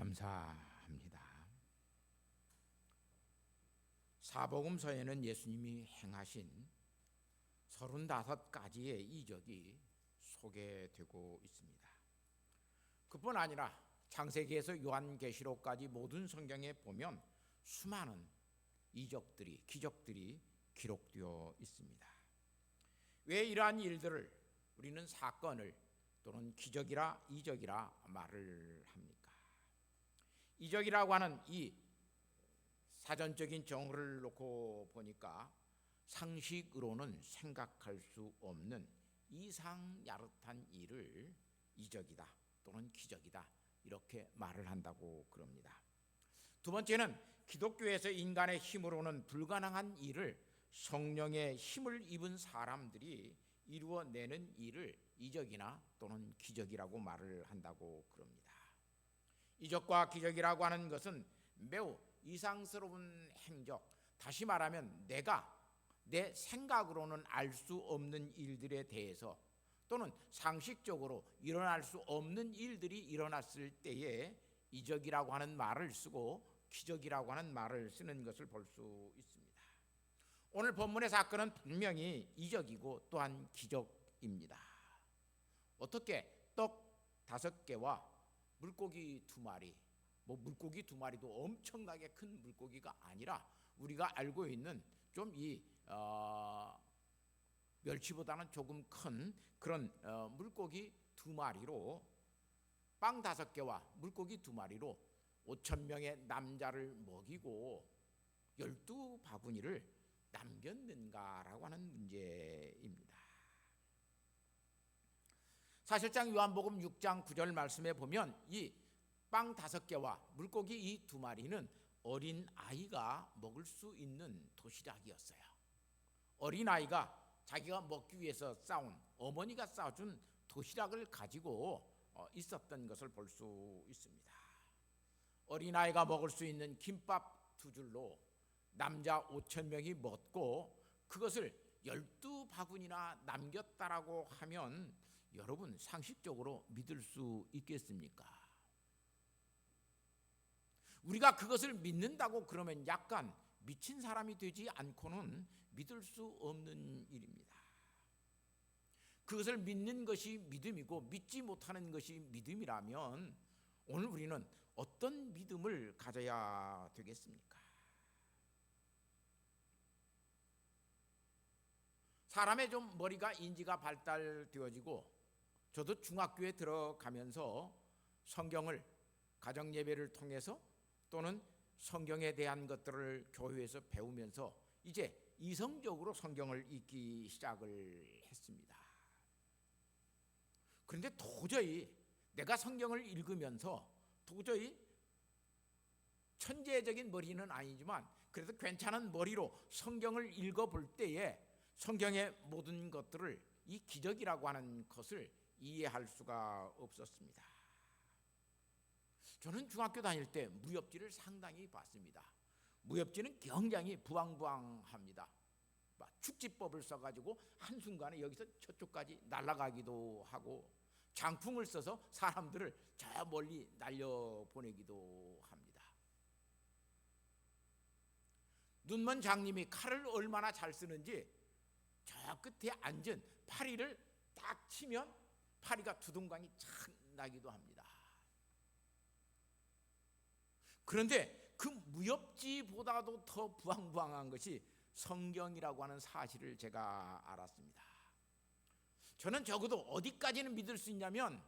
감사합니다. 사복음서에는 예수님이 행하신 35가지의 이적이 소개되고 있습니다. 그뿐 아니라 창세기에서 요한계시록까지 모든 성경에 보면 수많은 이적들이, 기적들이 기록되어 있습니다. 왜 이러한 일들을 우리는 사건을 또는 기적이라 이적이라 말을 합니까? 이적이라고 하는 이 사전적인 정의를 놓고 보니까 상식으로는 생각할 수 없는 이상야릇한 일을 이적이다 또는 기적이다 이렇게 말을 한다고 그럽니다. 두 번째는 기독교에서 인간의 힘으로는 불가능한 일을 성령의 힘을 입은 사람들이 이루어내는 일을 이적이나 또는 기적이라고 말을 한다고 그럽니다. 이적과 기적이라고 하는 것은 매우 이상스러운 행적, 다시 말하면 내가 내 생각으로는 알 수 없는 일들에 대해서 또는 상식적으로 일어날 수 없는 일들이 일어났을 때에 이적이라고 하는 말을 쓰고 기적이라고 하는 말을 쓰는 것을 볼 수 있습니다. 오늘 본문의 사건은 분명히 이적이고 또한 기적입니다. 어떻게 떡 5개와 물고기 2마리, 물고기 2마리도 엄청나게 큰 물고기가 아니라 우리가 알고 있는 좀 멸치보다는 조금 큰 그런 물고기 2마리로 빵 5개와 물고기 2마리로 5,000명의 남자를 먹이고 12바구니를 남겼는가라고 하는 문제입니다. 사실상 요한복음 6장 9절 말씀에 보면 이 빵 5개와 물고기 이 2마리는 어린 아이가 먹을 수 있는 도시락이었어요. 어린 아이가 자기가 먹기 위해서 싸운, 어머니가 싸준 도시락을 가지고 있었던 것을 볼 수 있습니다. 어린 아이가 먹을 수 있는 김밥 2줄로 남자 5,000명이 먹고 그것을 12바구니나 남겼다라고 하면 여러분 상식적으로 믿을 수 있겠습니까? 우리가 그것을 믿는다고 그러면 약간 미친 사람이 되지 않고는 믿을 수 없는 일입니다. 그것을 믿는 것이 믿음이고 믿지 못하는 것이 믿음이라면 오늘 우리는 어떤 믿음을 가져야 되겠습니까? 사람의 좀 머리가 인지가 발달되어지고 저도 중학교에 들어가면서 성경을 가정 예배를 통해서 또는 성경에 대한 것들을 교회에서 배우면서 이제 이성적으로 성경을 읽기 시작을 했습니다. 그런데 도저히 내가 성경을 읽으면서 도저히 천재적인 머리는 아니지만 그래도 괜찮은 머리로 성경을 읽어볼 때에 성경의 모든 것들을 이 기적이라고 하는 것을 이해할 수가 없었습니다. 저는 중학교 다닐 때 무협지를 상당히 봤습니다. 무협지는 굉장히 부황부황합니다. 축지법을 써가지고 한순간에 여기서 저쪽까지 날아가기도 하고 장풍을 써서 사람들을 저 멀리 날려보내기도 합니다. 눈먼 장님이 칼을 얼마나 잘 쓰는지 저 끝에 앉은 파리를 딱 치면 파리가 두둥강이 착 나기도 합니다. 그런데 그 무협지보다도 더 부황부황한 것이 성경이라고 하는 사실을 제가 알았습니다. 저는 적어도 어디까지는 믿을 수 있냐면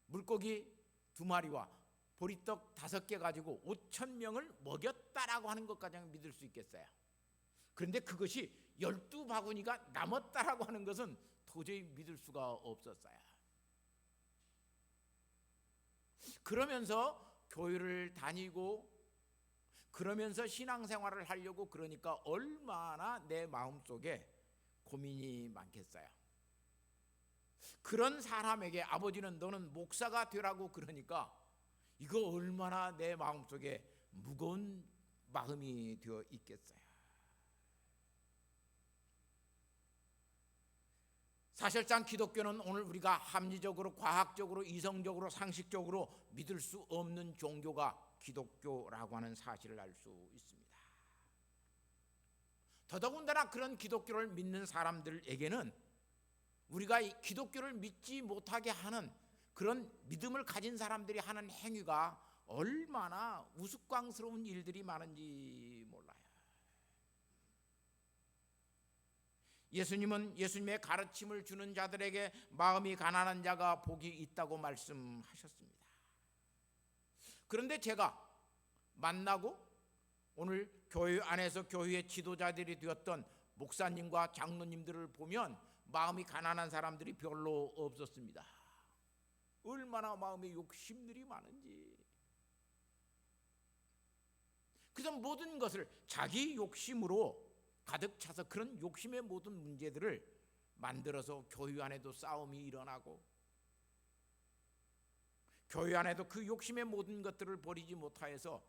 물고기 2마리와 보리떡 5개 가지고 5,000명을 먹였다라고 하는 것까지는 믿을 수 있겠어요. 그런데 그것이 12바구니가 남았다라고 하는 것은 도저히 믿을 수가 없었어요. 그러면서 교회를 다니고 그러면서 신앙생활을 하려고 그러니까 얼마나 내 마음속에 고민이 많겠어요. 그런 사람에게 아버지는 너는 목사가 되라고 그러니까 이거 얼마나 내 마음속에 무거운 마음이 되어 있겠어요. 사실상 기독교는 오늘 우리가 합리적으로, 과학적으로, 이성적으로, 상식적으로 믿을 수 없는 종교가 기독교라고 하는 사실을 알 수 있습니다. 더더군다나 그런 기독교를 믿는 사람들에게는 우리가 이 기독교를 믿지 못하게 하는 그런 믿음을 가진 사람들이 하는 행위가 얼마나 우스꽝스러운 일들이 많은지 몰라요. 예수님은 예수님의 가르침을 주는 자들에게 마음이 가난한 자가 복이 있다고 말씀하셨습니다. 그런데 제가 만나고 오늘 교회 안에서 교회의 지도자들이 되었던 목사님과 장로님들을 보면 마음이 가난한 사람들이 별로 없었습니다. 얼마나 마음에 욕심들이 많은지. 그래서 모든 것을 자기 욕심으로 가득 차서 그런 욕심의 모든 문제들을 만들어서 교회 안에도 싸움이 일어나고, 교회 안에도 그 욕심의 모든 것들을 버리지 못하여서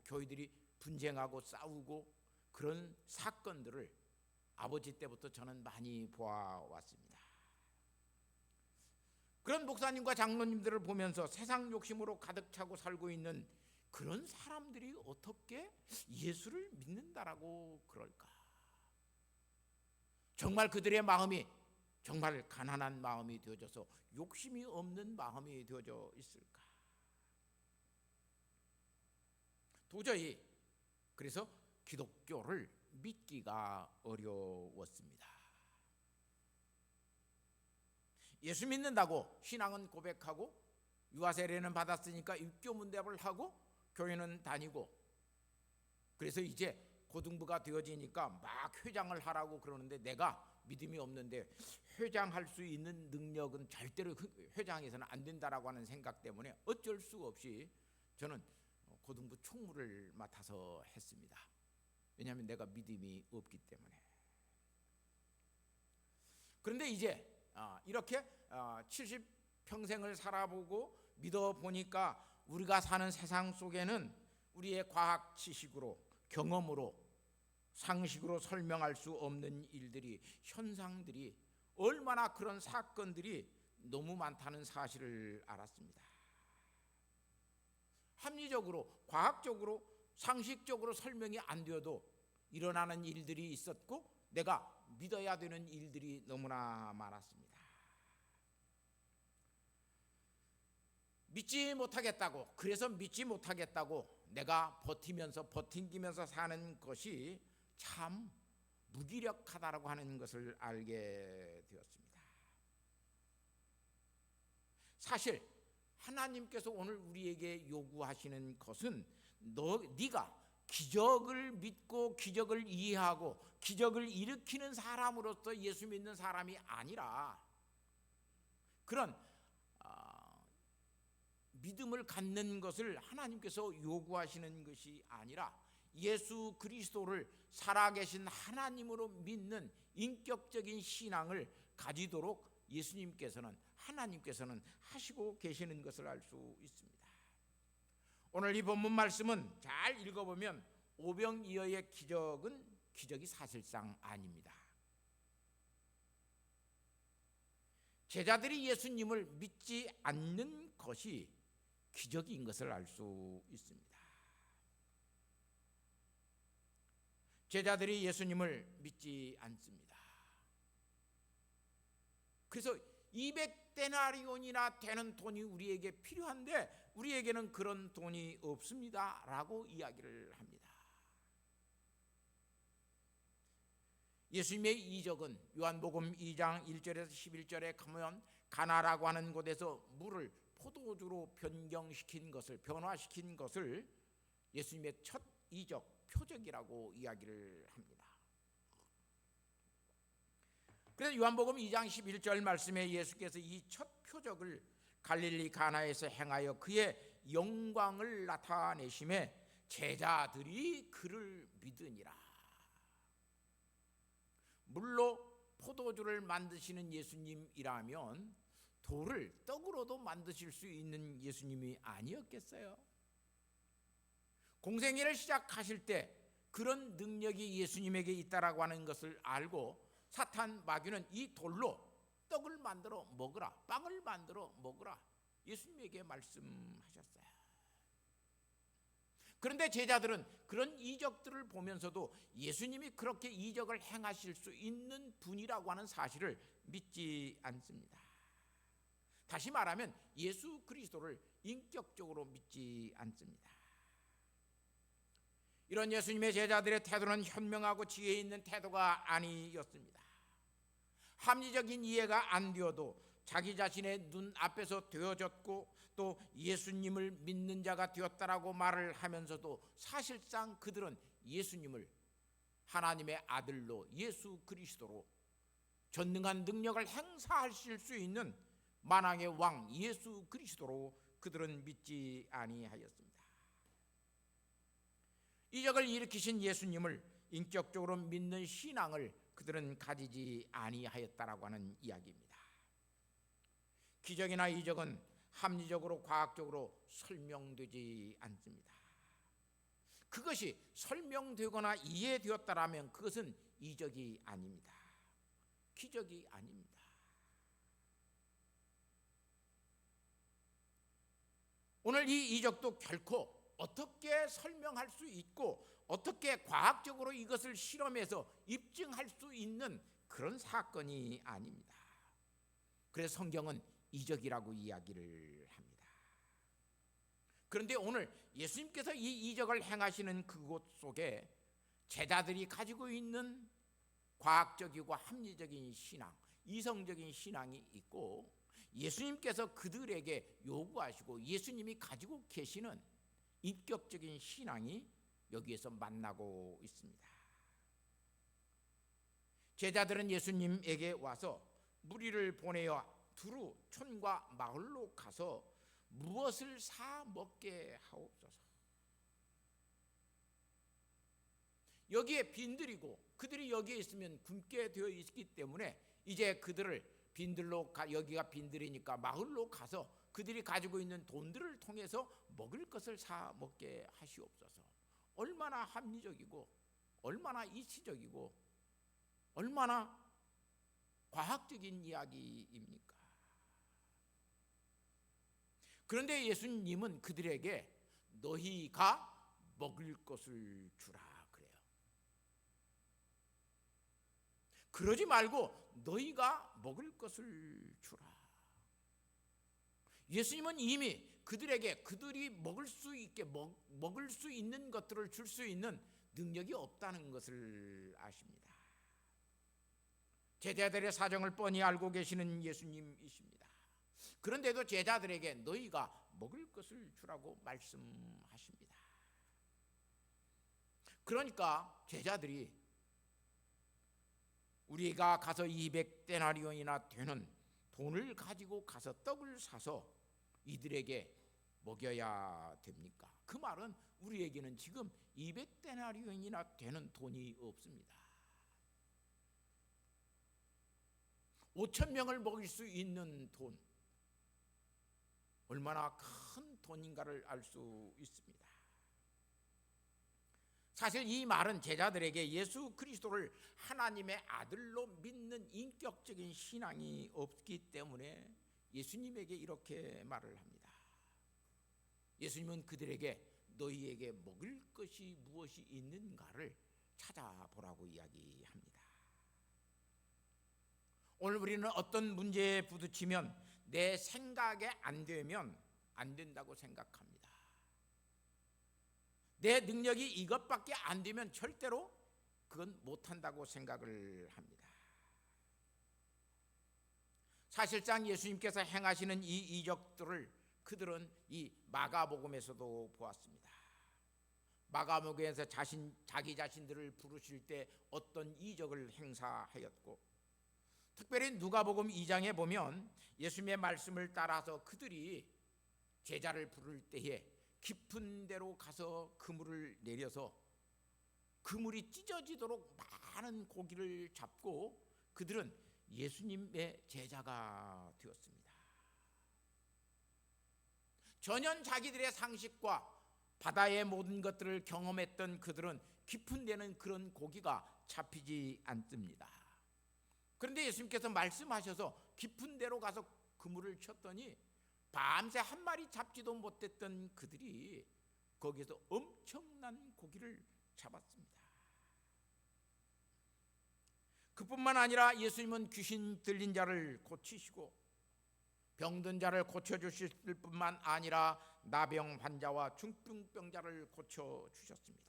교회들이 분쟁하고 싸우고 그런 사건들을 아버지 때부터 저는 많이 보아왔습니다. 그런 목사님과 장로님들을 보면서 세상 욕심으로 가득 차고 살고 있는 그런 사람들이 어떻게 예수를 믿는다라고 그럴까? 정말 그들의 마음이 정말 가난한 마음이 되어져서 욕심이 없는 마음이 되어져 있을까? 도저히 그래서 기독교를 믿기가 어려웠습니다. 예수 믿는다고 신앙은 고백하고 유아 세례는 받았으니까 입교 문답을 하고 교회는 다니고, 그래서 이제 고등부가 되어지니까 막 회장을 하라고 그러는데 내가 믿음이 없는데 회장할 수 있는 능력은 절대로 회장에서는 안 된다라고 하는 생각 때문에 어쩔 수 없이 저는 고등부 총무를 맡아서 했습니다. 왜냐하면 내가 믿음이 없기 때문에. 그런데 이제 이렇게 70평생을 살아보고 믿어보니까 우리가 사는 세상 속에는 우리의 과학 지식으로, 경험으로, 상식으로 설명할 수 없는 일들이, 현상들이, 얼마나 그런 사건들이 너무 많다는 사실을 알았습니다. 합리적으로, 과학적으로, 상식적으로 설명이 안 되어도 일어나는 일들이 있었고 내가 믿어야 되는 일들이 너무나 많았습니다. 믿지 못하겠다고, 그래서 믿지 못하겠다고 내가 버팅기면서 사는 것이 참 무기력하다라고 하는 것을 알게 되었습니다. 사실 하나님께서 오늘 우리에게 요구하시는 것은 네가 기적을 믿고 기적을 이해하고 기적을 일으키는 사람으로서 예수 믿는 사람이 아니라 그런 믿음을 갖는 것을 하나님께서 요구하시는 것이 아니라 예수 그리스도를 살아계신 하나님으로 믿는 인격적인 신앙을 가지도록 하나님께서는 하시고 계시는 것을 알 수 있습니다. 오늘 이 본문 말씀은 잘 읽어보면 오병이어의 기적이 사실상 아닙니다. 제자들이 예수님을 믿지 않는 것이 기적인 것을 알 수 있습니다. 제자들이 예수님을 믿지 않습니다. 그래서 200데나리온이나 되는 돈이 우리에게 필요한데 우리에게는 그런 돈이 없습니다 라고 이야기를 합니다. 예수님의 이적은 요한복음 2장 1절에서 11절에 가면 가나라고 하는 곳에서 물을 포도주로 변화시킨 것을 예수님의 첫 이적, 표적이라고 이야기를 합니다. 그래서 요한복음 2장 11절 말씀에 예수께서 이 첫 표적을 갈릴리 가나에서 행하여 그의 영광을 나타내심에 제자들이 그를 믿으니라. 물로 포도주를 만드시는 예수님이라면 돌을 떡으로도 만드실 수 있는 예수님이 아니었겠어요? 공생애를 시작하실 때 그런 능력이 예수님에게 있다라고 하는 것을 알고 사탄 마귀는 이 돌로 떡을 만들어 먹으라, 빵을 만들어 먹으라 예수님에게 말씀하셨어요. 그런데 제자들은 그런 이적들을 보면서도 예수님이 그렇게 이적을 행하실 수 있는 분이라고 하는 사실을 믿지 않습니다. 다시 말하면 예수 그리스도를 인격적으로 믿지 않습니다. 이런 예수님의 제자들의 태도는 현명하고 지혜 있는 태도가 아니었습니다. 합리적인 이해가 안 되어도 자기 자신의 눈앞에서 되어졌고 또 예수님을 믿는 자가 되었다라고 말을 하면서도 사실상 그들은 예수님을 하나님의 아들로 예수 그리스도로 전능한 능력을 행사하실 수 있는 만왕의 왕 예수 그리스도로 그들은 믿지 아니하였습니다. 이적을 일으키신 예수님을 인격적으로 믿는 신앙을 그들은 가지지 아니하였다라고 하는 이야기입니다. 기적이나 이적은 합리적으로 과학적으로 설명되지 않습니다. 그것이 설명되거나 이해되었다라면 그것은 이적이 아닙니다. 기적이 아닙니다. 오늘 이 이적도 결코 어떻게 설명할 수 있고 어떻게 과학적으로 이것을 실험해서 입증할 수 있는 그런 사건이 아닙니다. 그래서 성경은 이적이라고 이야기를 합니다. 그런데 오늘 예수님께서 이 이적을 행하시는 그곳 속에 제자들이 가지고 있는 과학적이고 합리적인 신앙, 이성적인 신앙이 있고 예수님께서 그들에게 요구하시고 예수님이 가지고 계시는 인격적인 신앙이 여기에서 만나고 있습니다. 제자들은 예수님에게 와서 무리를 보내어 두루 촌과 마을로 가서 무엇을 사 먹게 하옵소서. 여기에 빈들이고 그들이 여기에 있으면 굶게 되어 있기 때문에 이제 그들을 빈들로 여기가 빈들이니까 마을로 가서 그들이 가지고 있는 돈들을 통해서 먹을 것을 사 먹게 하시옵소서. 얼마나 합리적이고 얼마나 이치적이고 얼마나 과학적인 이야기입니까? 그런데 예수님은 그들에게 너희가 먹을 것을 주라 그래요. 그러지 말고 너희가 먹을 것을 주라. 예수님은 이미 그들에게 그들이 먹을 수 있게 먹을 수 있는 것들을 줄 수 있는 능력이 없다는 것을 아십니다. 제자들의 사정을 뻔히 알고 계시는 예수님이십니다. 그런데도 제자들에게 너희가 먹을 것을 주라고 말씀하십니다. 그러니까 제자들이 우리가 가서 200데나리온이나 되는 돈을 가지고 가서 떡을 사서 이들에게 먹여야 됩니까? 그 말은 우리에게는 지금 200데나리온이나 되는 돈이 없습니다. 5,000명을 먹일 수 있는 돈, 얼마나 큰 돈인가를 알 수 있습니다. 사실 이 말은 제자들에게 예수 그리스도를 하나님의 아들로 믿는 인격적인 신앙이 없기 때문에 예수님에게 이렇게 말을 합니다. 예수님은 그들에게 너희에게 먹을 것이 무엇이 있는가를 찾아보라고 이야기합니다. 오늘 우리는 어떤 문제에 부딪히면 내 생각에 안 되면 안 된다고 생각합니다. 내 능력이 이것밖에 안 되면 절대로 그건 못한다고 생각을 합니다. 사실상 예수님께서 행하시는 이 이적들을 그들은 이 마가복음에서도 보았습니다. 마가복음에서 자기 자신들을 부르실 때 어떤 이적을 행사하였고 특별히 누가복음 2장에 보면 예수님의 말씀을 따라서 그들이 제자를 부를 때에 깊은 데로 가서 그물을 내려서 그물이 찢어지도록 많은 고기를 잡고 그들은 예수님의 제자가 되었습니다. 전혀 자기들의 상식과 바다의 모든 것들을 경험했던 그들은 깊은 데는 그런 고기가 잡히지 않습니다. 그런데 예수님께서 말씀하셔서 깊은 데로 가서 그물을 쳤더니 밤새 한 마리 잡지도 못했던 그들이 거기에서 엄청난 고기를 잡았습니다. 그뿐만 아니라 예수님은 귀신 들린 자를 고치시고 병든 자를 고쳐주실 뿐만 아니라 나병 환자와 중풍병자를 고쳐주셨습니다.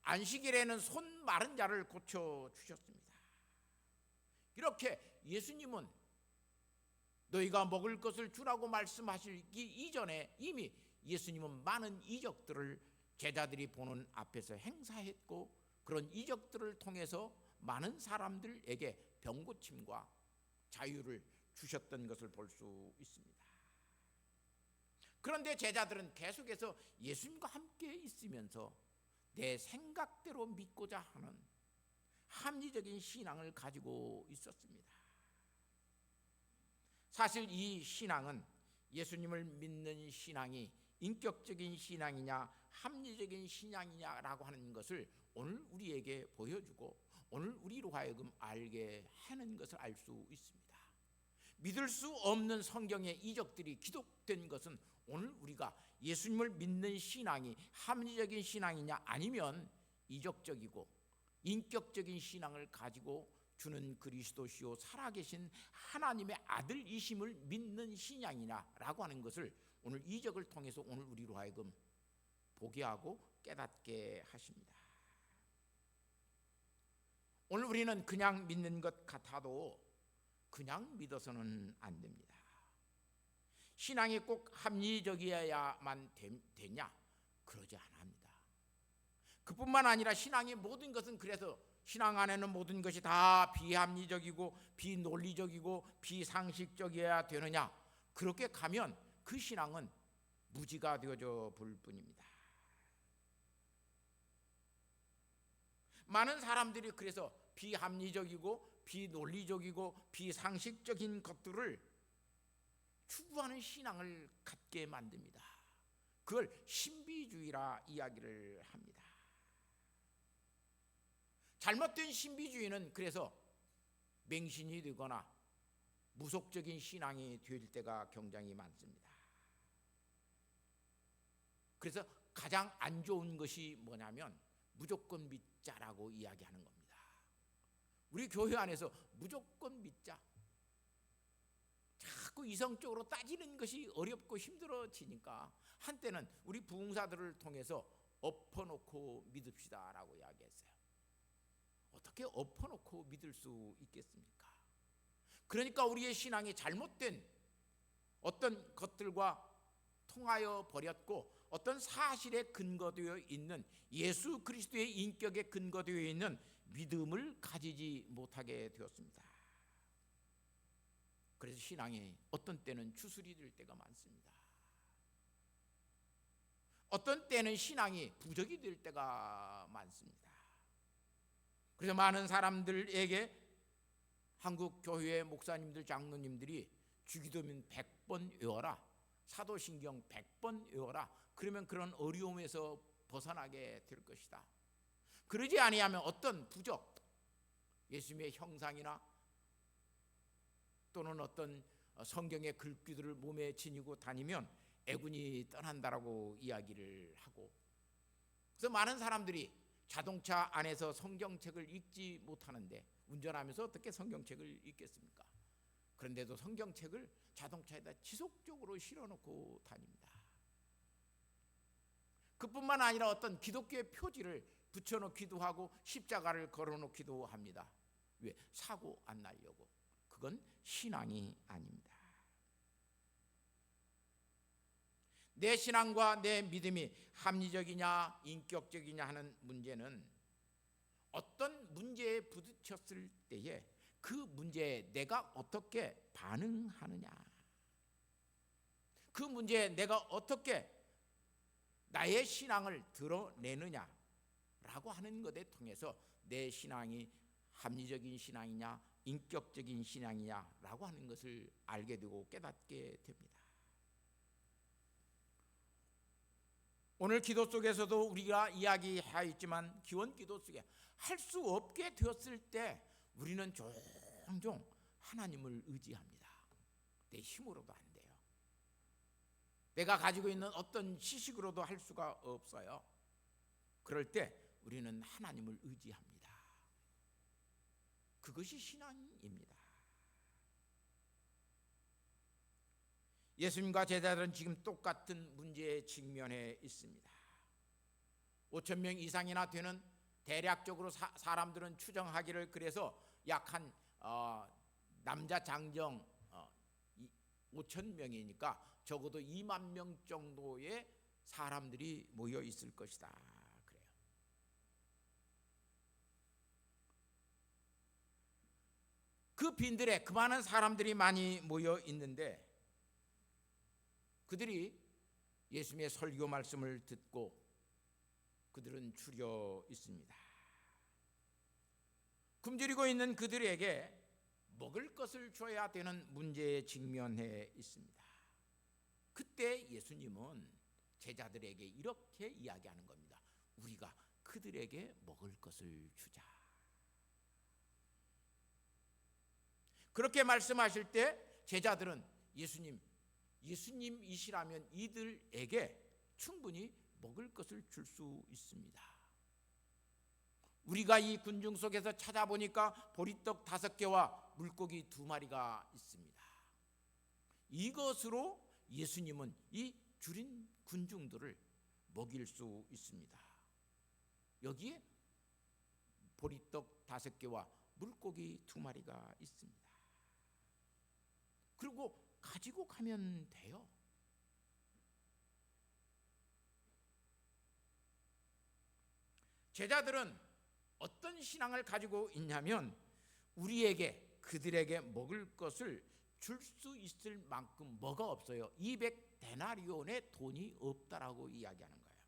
안식일에는 손 마른 자를 고쳐주셨습니다. 이렇게 예수님은 너희가 먹을 것을 주라고 말씀하시기 이전에 이미 예수님은 많은 이적들을 제자들이 보는 앞에서 행사했고, 그런 이적들을 통해서 많은 사람들에게 병고침과 자유를 주셨던 것을 볼 수 있습니다. 그런데 제자들은 계속해서 예수님과 함께 있으면서 내 생각대로 믿고자 하는 합리적인 신앙을 가지고 있었습니다. 사실 이 신앙은, 예수님을 믿는 신앙이 인격적인 신앙이냐 합리적인 신앙이냐라고 하는 것을 오늘 우리에게 보여주고 오늘 우리로 하여금 알게 하는 것을 알 수 있습니다. 믿을 수 없는 성경의 이적들이 기록된 것은 오늘 우리가 예수님을 믿는 신앙이 합리적인 신앙이냐 아니면 이적적이고 인격적인 신앙을 가지고 주는 그리스도시요 살아계신 하나님의 아들이심을 믿는 신앙이냐라고 하는 것을 오늘 이적을 통해서 오늘 우리로 하여금 보게 하고 깨닫게 하십니다. 오늘 우리는 그냥 믿는 것 같아도 그냥 믿어서는 안 됩니다. 신앙이 꼭 합리적이어야만 되냐? 그러지 않습니다. 그뿐만 아니라 신앙의 모든 것은, 그래서 신앙 안에는 모든 것이 다 비합리적이고 비논리적이고 비상식적이어야 되느냐? 그렇게 가면 그 신앙은 무지가 되어져 볼 뿐입니다. 많은 사람들이 그래서 비합리적이고 비논리적이고 비상식적인 것들을 추구하는 신앙을 갖게 만듭니다. 그걸 신비주의라 이야기를 합니다. 잘못된 신비주의는 그래서 맹신이 되거나 무속적인 신앙이 될 때가 굉장히 많습니다. 그래서 가장 안 좋은 것이 뭐냐면 무조건 믿자라고 이야기하는 겁니다. 우리 교회 안에서 무조건 믿자, 자꾸 이성적으로 따지는 것이 어렵고 힘들어지니까 한때는 우리 부흥사들을 통해서 엎어놓고 믿읍시다라고 이야기했어요. 어떻게 엎어놓고 믿을 수 있겠습니까? 그러니까 우리의 신앙이 잘못된 어떤 것들과 통하여 버렸고, 어떤 사실에 근거되어 있는 예수 그리스도의 인격에 근거되어 있는 믿음을 가지지 못하게 되었습니다. 그래서 신앙이 어떤 때는 추스리 될 때가 많습니다. 어떤 때는 신앙이 부적이 될 때가 많습니다. 그래서 많은 사람들에게 한국 교회의 목사님들, 장로님들이 주기도문 100번 외워라, 사도신경 100번 외워라, 그러면 그런 어려움에서 벗어나게 될 것이다. 그러지 아니하면 어떤 부적, 예수님의 형상이나 또는 어떤 성경의 글귀들을 몸에 지니고 다니면 애군이 떠난다라고 이야기를 하고, 그래서 많은 사람들이 자동차 안에서 성경책을 읽지 못하는데 운전하면서 어떻게 성경책을 읽겠습니까? 그런데도 성경책을 자동차에다 지속적으로 실어놓고 다닙니다. 그뿐만 아니라 어떤 기독교의 표지를 붙여놓기도 하고 십자가를 걸어놓기도 합니다. 왜? 사고 안 나려고. 그건 신앙이 아닙니다. 내 신앙과 내 믿음이 합리적이냐 인격적이냐 하는 문제는 어떤 문제에 부딪혔을 때에 그 문제에 내가 어떻게 반응하느냐, 그 문제에 내가 어떻게 나의 신앙을 드러내느냐라고 하는 것에 통해서 내 신앙이 합리적인 신앙이냐 인격적인 신앙이냐라고 하는 것을 알게 되고 깨닫게 됩니다. 오늘 기도 속에서도 우리가 이야기하였지만 기원 기도 속에 할 수 없게 되었을 때 우리는 종종 하나님을 의지합니다. 내 힘으로도 안 돼요. 내가 가지고 있는 어떤 지식으로도 할 수가 없어요. 그럴 때 우리는 하나님을 의지합니다. 그것이 신앙입니다. 예수님과 제자들은 지금 똑같은 문제에 직면해 있습니다. 5천 명 이상이나 되는 대략적으로 사람들은 추정하기를, 그래서 약 한 남자 장정 5천 명이니까 적어도 2만 명 정도의 사람들이 모여 있을 것이다. 그래요. 그 빈들에 그 많은 사람들이 많이 모여 있는데 그들이 예수님의 설교 말씀을 듣고 그들은 줄여 있습니다. 굶주리고 있는 그들에게 먹을 것을 줘야 되는 문제에 직면해 있습니다. 그때 예수님은 제자들에게 이렇게 이야기하는 겁니다. 우리가 그들에게 먹을 것을 주자. 그렇게 말씀하실 때 제자들은 예수님이시라면 이들에게 충분히 먹을 것을 줄 수 있습니다. 우리가 이 군중 속에서 찾아보니까 보리떡 5개와 물고기 2마리가 있습니다. 이것으로 예수님은 이 줄인 군중들을 먹일 수 있습니다. 여기에 보리떡 5개와 물고기 2마리가 있습니다. 그리고 가지고 가면 돼요. 제자들은 어떤 신앙을 가지고 있냐면 그들에게 먹을 것을 줄 수 있을 만큼 뭐가 없어요. 200데나리온의 돈이 없다라고 이야기하는 거예요.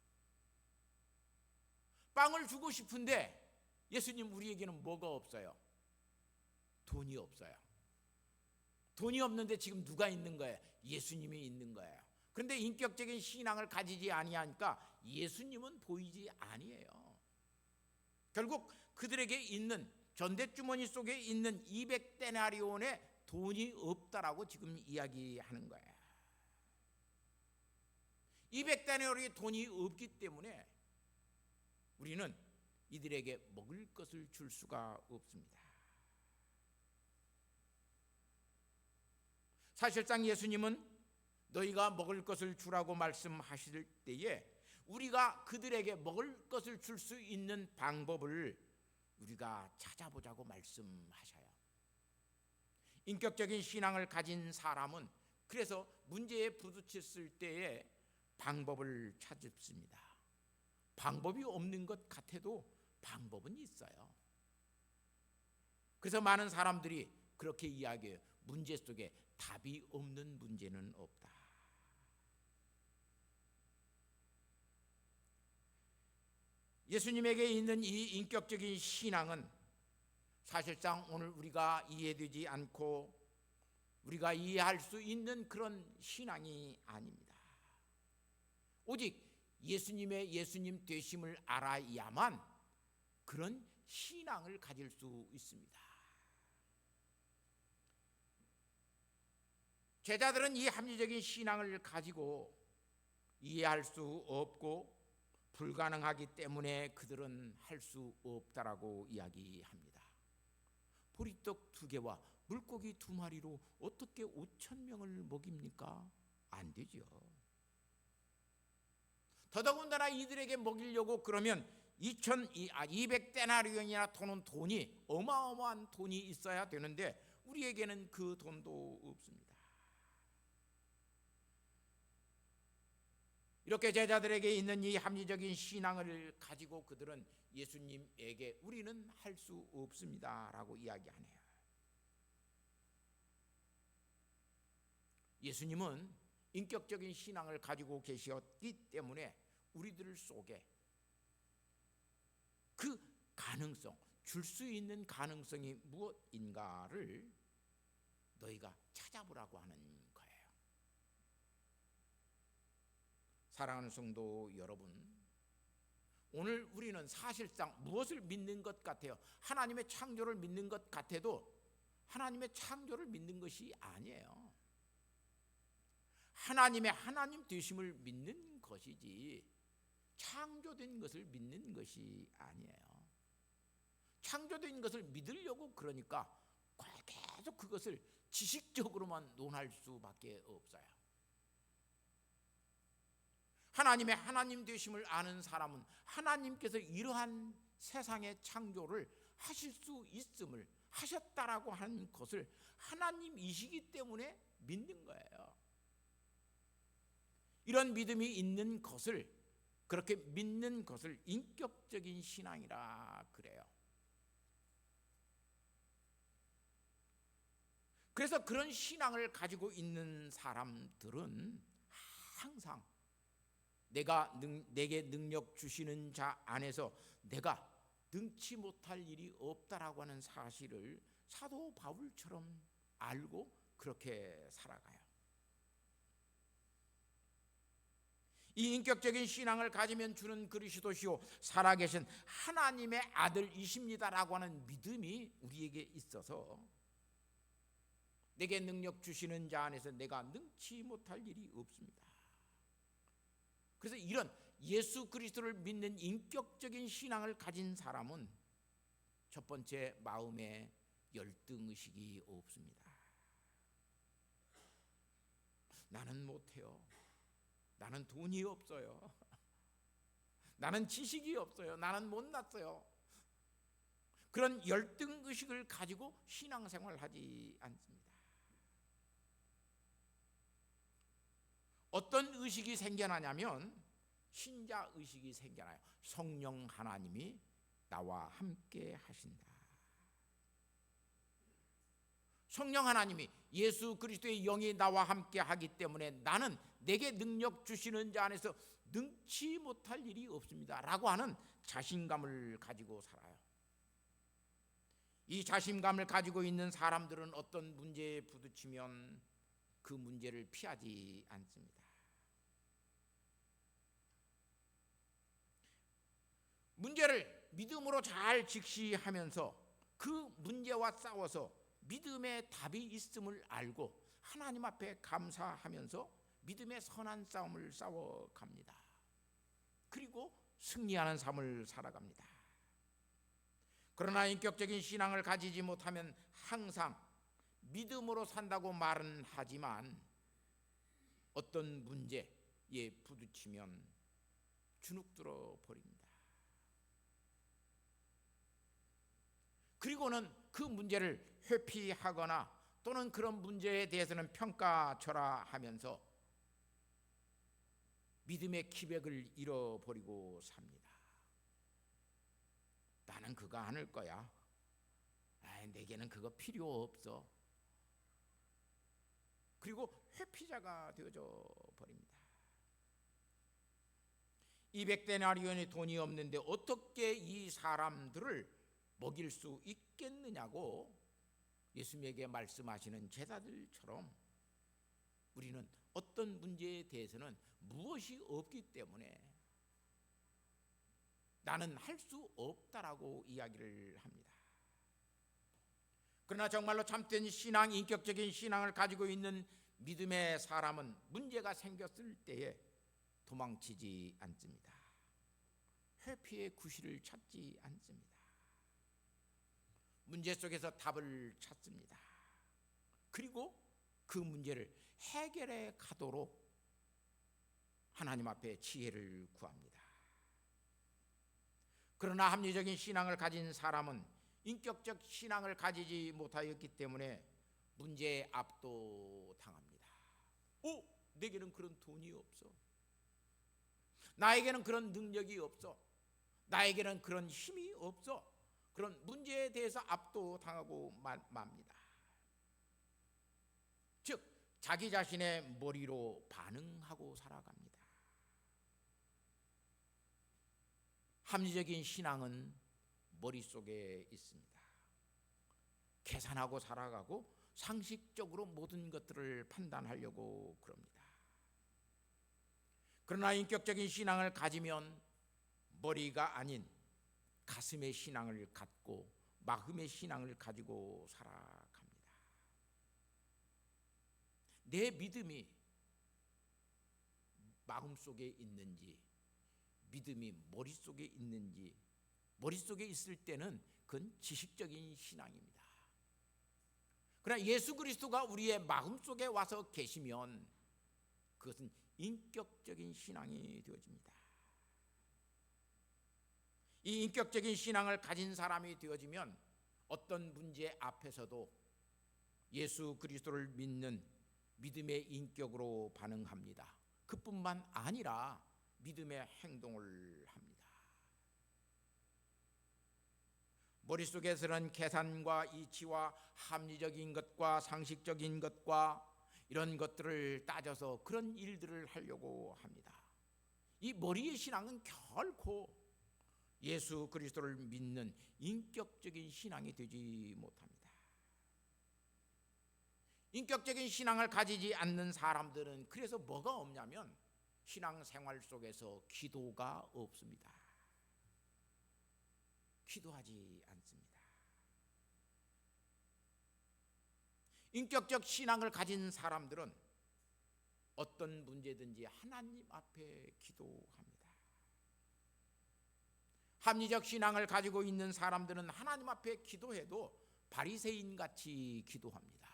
빵을 주고 싶은데 예수님, 우리에게는 뭐가 없어요? 돈이 없어요. 돈이 없는데 지금 누가 있는 거예요? 예수님이 있는 거예요. 그런데 인격적인 신앙을 가지지 아니하니까 예수님은 보이지 아니에요. 결국 그들에게 있는 전대주머니 속에 있는 200데나리온의 돈이 없다라고 지금 이야기하는 거예요. 200데나리온의 돈이 없기 때문에 우리는 이들에게 먹을 것을 줄 수가 없습니다. 사실상 예수님은 너희가 먹을 것을 주라고 말씀하실 때에 우리가 그들에게 먹을 것을 줄 수 있는 방법을 우리가 찾아보자고 말씀하셔요. 인격적인 신앙을 가진 사람은 그래서 문제에 부딪혔을 때에 방법을 찾습니다. 방법이 없는 것 같아도 방법은 있어요. 그래서 많은 사람들이 그렇게 이야기해요. 문제 속에 답이 없는 문제는 없다. 예수님에게 있는 이 인격적인 신앙은 사실상 오늘 우리가 이해되지 않고 우리가 이해할 수 있는 그런 신앙이 아닙니다. 오직 예수님의 예수님 되심을 알아야만 그런 신앙을 가질 수 있습니다. 제자들은 이 합리적인 신앙을 가지고 이해할 수 없고 불가능하기 때문에 그들은 할 수 없다라고 이야기합니다. 보리떡 2개와 물고기 2마리로 어떻게 5천 명을 먹입니까? 안 되죠. 더더군다나 이들에게 먹이려고 그러면 200데나리온이나 되는 돈이 어마어마한 돈이 있어야 되는데 우리에게는 그 돈도 없습니다. 이렇게 제자들에게 있는 이 합리적인 신앙을 가지고 그들은 예수님에게 우리는 할 수 없습니다라고 이야기하네요. 예수님은 인격적인 신앙을 가지고 계셨기 때문에 우리들 속에 그 가능성, 줄 수 있는 가능성이 무엇인가를 너희가 찾아보라고 하는 거예요. 사랑하는 성도 여러분, 오늘 우리는 사실상 무엇을 믿는 것 같아요? 하나님의 창조를 믿는 것 같아도 하나님의 창조를 믿는 것이 아니에요. 하나님의 하나님 되심을 믿는 것이지 창조된 것을 믿는 것이 아니에요. 창조된 것을 믿으려고 그러니까 계속 그것을 지식적으로만 논할 수밖에 없어요. 하나님의 하나님 되심을 아는 사람은 하나님께서 이러한 세상의 창조를 하실 수 있음을, 하셨다라고 하는 것을 하나님이시기 때문에 믿는 거예요. 이런 믿음이 있는 것을, 그렇게 믿는 것을 인격적인 신앙이라 그래요. 그래서 그런 신앙을 가지고 있는 사람들은 항상 내게 능력 주시는 자 안에서 내가 능치 못할 일이 없다라고 하는 사실을 사도 바울처럼 알고 그렇게 살아가요. 이 인격적인 신앙을 가지면 주는 그리스도시요 살아계신 하나님의 아들이십니다라고 하는 믿음이 우리에게 있어서 내게 능력 주시는 자 안에서 내가 능치 못할 일이 없습니다. 그래서 이런 예수 그리스도를 믿는 인격적인 신앙을 가진 사람은 첫 번째, 마음에 열등의식이 없습니다. 나는 못해요. 나는 돈이 없어요. 나는 지식이 없어요. 나는 못났어요. 그런 열등의식을 가지고 신앙생활을 하지 않습니다. 어떤 의식이 생겨나냐면 신자의식이 생겨나요. 성령 하나님이 나와 함께 하신다. 성령 하나님이 예수 그리스도의 영이 나와 함께 하기 때문에 나는 내게 능력 주시는 자 안에서 능치 못할 일이 없습니다 라고 하는 자신감을 가지고 살아요. 이 자신감을 가지고 있는 사람들은 어떤 문제에 부딪히면 그 문제를 피하지 않습니다. 문제를 믿음으로 잘 직시하면서 그 문제와 싸워서 믿음의 답이 있음을 알고 하나님 앞에 감사하면서 믿음의 선한 싸움을 싸워갑니다. 그리고 승리하는 삶을 살아갑니다. 그러나 인격적인 신앙을 가지지 못하면 항상 믿음으로 산다고 말은 하지만 어떤 문제에 부딪히면 주눅들어 버립니다. 그리고는 그 문제를 회피하거나 또는 그런 문제에 대해서는 평가절하하면서 믿음의 기백을 잃어버리고 삽니다. 나는 그거 안 할 거야. 내게는 그거 필요 없어. 그리고 회피자가 되어져 버립니다. 200데나리온의 돈이 없는데 어떻게 이 사람들을 먹일 수 있겠느냐고 예수님에게 말씀하시는 제자들처럼 우리는 어떤 문제에 대해서는 무엇이 없기 때문에 나는 할 수 없다라고 이야기를 합니다. 그러나 정말로 참된 신앙, 인격적인 신앙을 가지고 있는 믿음의 사람은 문제가 생겼을 때에 도망치지 않습니다. 회피의 구실을 찾지 않습니다. 문제 속에서 답을 찾습니다. 그리고 그 문제를 해결해 가도록 하나님 앞에 지혜를 구합니다. 그러나 합리적인 신앙을 가진 사람은 인격적 신앙을 가지지 못하였기 때문에 문제에 압도당합니다. 내게는 그런 돈이 없어. 나에게는 그런 능력이 없어. 나에게는 그런 힘이 없어. 그런 문제에 대해서 압도당하고 맙니다. 즉 자기 자신의 머리로 반응하고 살아갑니다. 합리적인 신앙은 머릿속에 있습니다. 계산하고 살아가고 상식적으로 모든 것들을 판단하려고 그럽니다. 그러나 인격적인 신앙을 가지면 머리가 아닌 가슴의 신앙을 갖고 마음의 신앙을 가지고 살아갑니다. 내 믿음이 마음속에 있는지, 믿음이 머릿속에 있는지, 머릿속에 있을 때는 그건 지식적인 신앙입니다. 그러나 예수 그리스도가 우리의 마음속에 와서 계시면 그것은 인격적인 신앙이 되어집니다. 이 인격적인 신앙을 가진 사람이 되어지면 어떤 문제 앞에서도 예수 그리스도를 믿는 믿음의 인격으로 반응합니다. 그뿐만 아니라 믿음의 행동을 합니다. 머릿속에서는 계산과 이치와 합리적인 것과 상식적인 것과 이런 것들을 따져서 그런 일들을 하려고 합니다. 이 머리의 신앙은 결코 예수 그리스도를 믿는 인격적인 신앙이 되지 못합니다. 인격적인 신앙을 가지지 않는 사람들은 그래서 뭐가 없냐면 신앙생활 속에서 기도가 없습니다. 기도하지 않습니다. 인격적 신앙을 가진 사람들은 어떤 문제든지 하나님 앞에 기도합니다. 합리적 신앙을 가지고 있는 사람들은 하나님 앞에 기도해도 바리새인같이 기도합니다.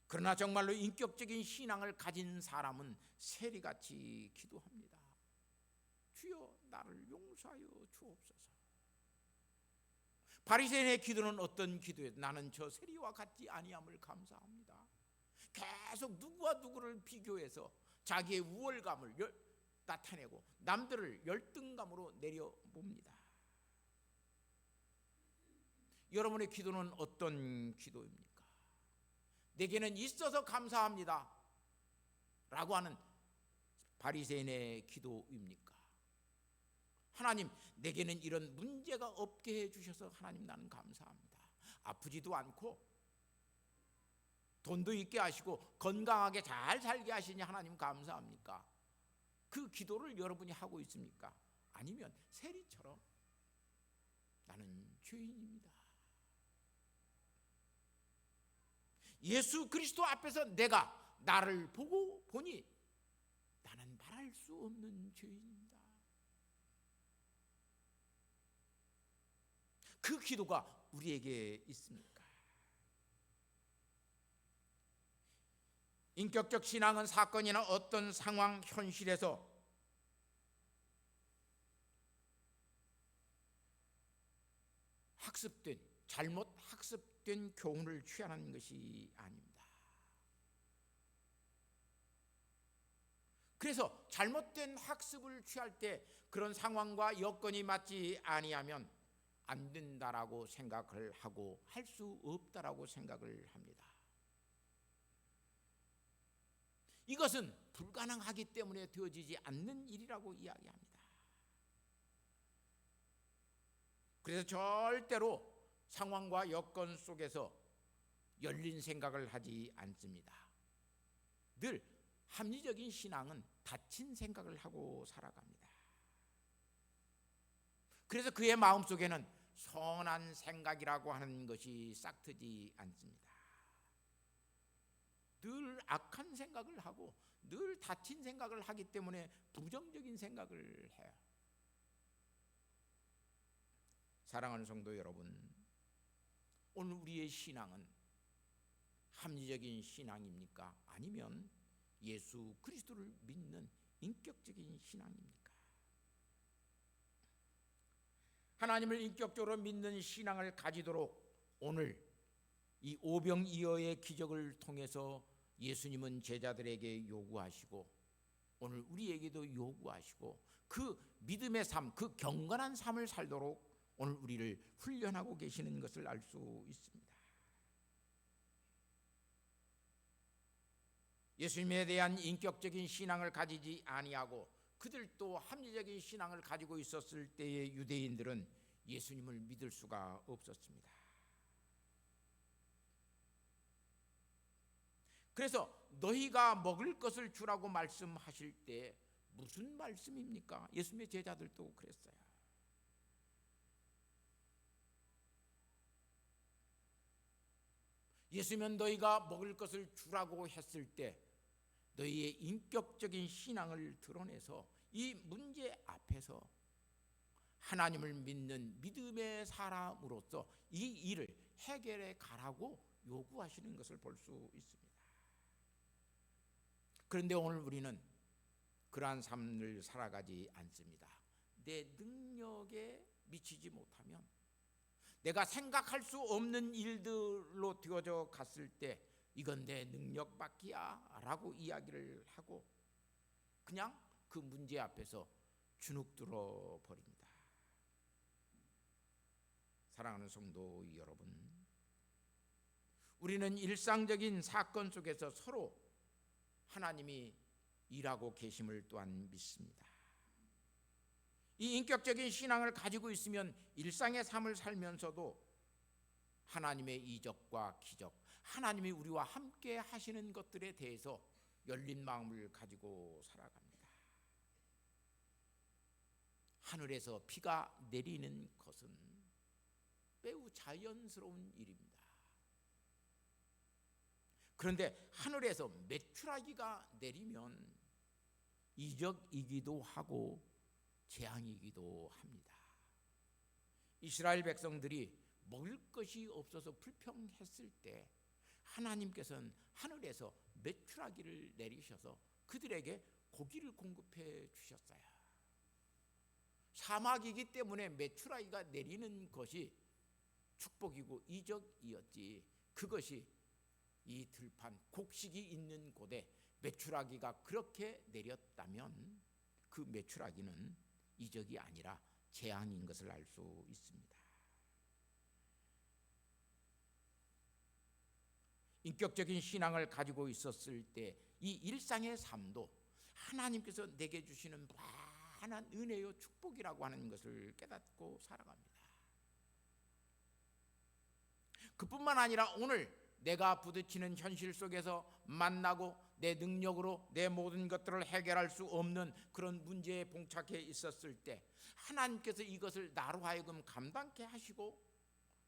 그러나 정말로 인격적인 신앙을 가진 사람은 세리같이 기도합니다. 주여 나를 용서하여 주옵소서. 바리새인의 기도는 어떤 기도예요? 나는 저 세리와 같지 아니함을 감사합니다. 계속 누구와 누구를 비교해서 자기의 우월감을 나타내고 남들을 열등감으로 내려봅니다. 여러분의 기도는 어떤 기도입니까? 내게는 있어서 감사합니다 라고 하는 바리새인의 기도입니까? 하나님, 내게는 이런 문제가 없게 해주셔서 하나님 나는 감사합니다. 아프지도 않고 돈도 있게 하시고 건강하게 잘 살게 하시니 하나님 감사합니까? 그 기도를 여러분이 하고 있습니까? 아니면 세리처럼 나는 죄인입니다. 예수 그리스도 앞에서 내가 나를 보고 보니 나는 말할 수 없는 죄인입니다. 그 기도가 우리에게 있습니까? 인격적 신앙은 사건이나 어떤 상황, 현실에서 잘못 학습된 교훈을 취하는 것이 아닙니다. 그래서 잘못된 학습을 취할 때 그런 상황과 여건이 맞지 아니하면 안 된다라고 생각을 하고 할 수 없다라고 생각을 합니다. 이것은 불가능하기 때문에 되어지지 않는 일이라고 이야기합니다. 그래서 절대로 상황과 여건 속에서 열린 생각을 하지 않습니다. 늘 합리적인 신앙은 닫힌 생각을 하고 살아갑니다. 그래서 그의 마음속에는 선한 생각이라고 하는 것이 싹트지 않습니다. 늘 악한 생각을 하고 늘 닫힌 생각을 하기 때문에 부정적인 생각을 해요. 사랑하는 성도 여러분, 오늘 우리의 신앙은 합리적인 신앙입니까? 아니면 예수 그리스도를 믿는 인격적인 신앙입니까? 하나님을 인격적으로 믿는 신앙을 가지도록 오늘 이 오병이어의 기적을 통해서 예수님은 제자들에게 요구하시고 오늘 우리에게도 요구하시고 그 믿음의 삶, 그 경건한 삶을 살도록 오늘 우리를 훈련하고 계시는 것을 알 수 있습니다. 예수님에 대한 인격적인 신앙을 가지지 아니하고 그들도 합리적인 신앙을 가지고 있었을 때의 유대인들은 예수님을 믿을 수가 없었습니다. 그래서 너희가 먹을 것을 주라고 말씀하실 때 무슨 말씀입니까? 예수님의 제자들도 그랬어요. 예수면 너희가 먹을 것을 주라고 했을 때 너희의 인격적인 신앙을 드러내서 이 문제 앞에서 하나님을 믿는 믿음의 사람으로서 이 일을 해결해 가라고 요구하시는 것을 볼 수 있습니다. 그런데 오늘 우리는 그러한 삶을 살아가지 않습니다. 내 능력에 미치지 못하면, 내가 생각할 수 없는 일들로 되어져 갔을 때 이건 내 능력 밖이야 라고 이야기를 하고 그냥 그 문제 앞에서 주눅들어 버립니다. 사랑하는 성도 여러분, 우리는 일상적인 사건 속에서 서로 하나님이 일하고 계심을 또한 믿습니다. 이 인격적인 신앙을 가지고 있으면 일상의 삶을 살면서도 하나님의 이적과 기적, 하나님이 우리와 함께 하시는 것들에 대해서 열린 마음을 가지고 살아갑니다. 하늘에서 비가 내리는 것은 매우 자연스러운 일입니다. 그런데 하늘에서 메추라기가 내리면 이적이기도 하고 재앙이기도 합니다. 이스라엘 백성들이 먹을 것이 없어서 불평했을 때 하나님께서는 하늘에서 메추라기를 내리셔서 그들에게 고기를 공급해 주셨어요. 사막이기 때문에 메추라기가 내리는 것이 축복이고 이적이었지, 그것이 이 들판 곡식이 있는 곳에 메추라기가 그렇게 내렸다면 그 메추라기는 이적이 아니라 재앙인 것을 알 수 있습니다. 인격적인 신앙을 가지고 있었을 때 이 일상의 삶도 하나님께서 내게 주시는 무한한 은혜요 축복이라고 하는 것을 깨닫고 살아갑니다. 그뿐만 아니라 오늘 내가 부딪히는 현실 속에서 만나고 내 능력으로 내 모든 것들을 해결할 수 없는 그런 문제에 봉착해 있었을 때 하나님께서 이것을 나로 하여금 감당케 하시고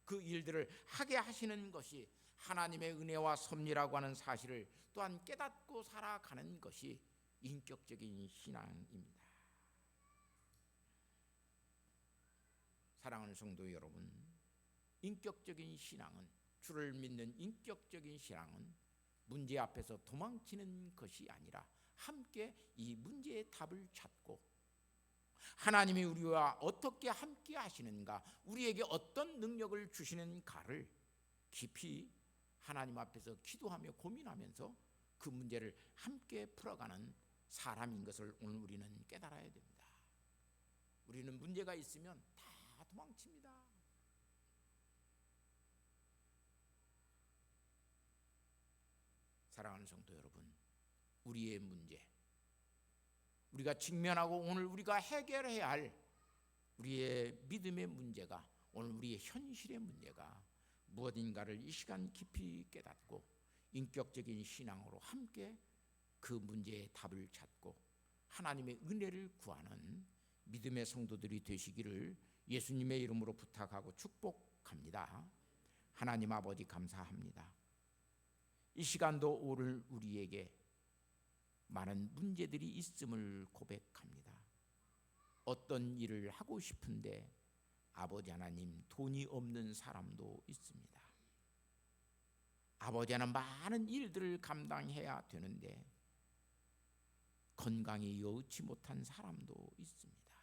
그 일들을 하게 하시는 것이 하나님의 은혜와 섭리라고 하는 사실을 또한 깨닫고 살아가는 것이 인격적인 신앙입니다. 사랑하는 성도 여러분, 인격적인 신앙은, 주를 믿는 인격적인 신앙은 문제 앞에서 도망치는 것이 아니라 함께 이 문제의 답을 찾고 하나님이 우리와 어떻게 함께 하시는가, 우리에게 어떤 능력을 주시는가를 깊이 하나님 앞에서 기도하며 고민하면서 그 문제를 함께 풀어가는 사람인 것을 오늘 우리는 깨달아야 됩니다. 우리는 문제가 있으면 다 도망칩니다. 사랑하는 성도 여러분, 우리의 문제, 우리가 직면하고 오늘 우리가 해결해야 할 우리의 믿음의 문제가, 오늘 우리의 현실의 문제가 무엇인가를 이 시간 깊이 깨닫고 인격적인 신앙으로 함께 그 문제의 답을 찾고 하나님의 은혜를 구하는 믿음의 성도들이 되시기를 예수님의 이름으로 부탁하고 축복합니다. 하나님 아버지 감사합니다. 이 시간도 오늘 우리에게 많은 문제들이 있음을 고백합니다. 어떤 일을 하고 싶은데 아버지 하나님, 돈이 없는 사람도 있습니다. 아버지 하나님, 많은 일들을 감당해야 되는데 건강이 여의치 못한 사람도 있습니다.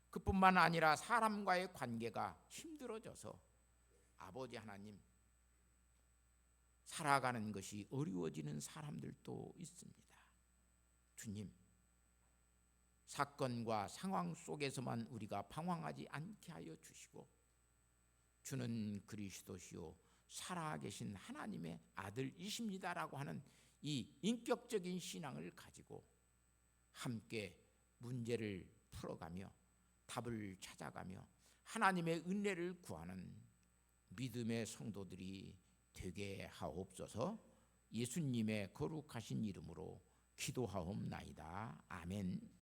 그뿐만 아니라 사람과의 관계가 힘들어져서 아버지 하나님, 살아가는 것이 어려워지는 사람들도 있습니다. 주님, 사건과 상황 속에서만 우리가 방황하지 않게 하여 주시고, 주는 그리스도시요 살아계신 하나님의 아들이십니다라고 하는 이 인격적인 신앙을 가지고 함께 문제를 풀어가며 답을 찾아가며 하나님의 은혜를 구하는 믿음의 성도들이 되게 하옵소서. 예수님의 거룩하신 이름으로 기도하옵나이다. 아멘.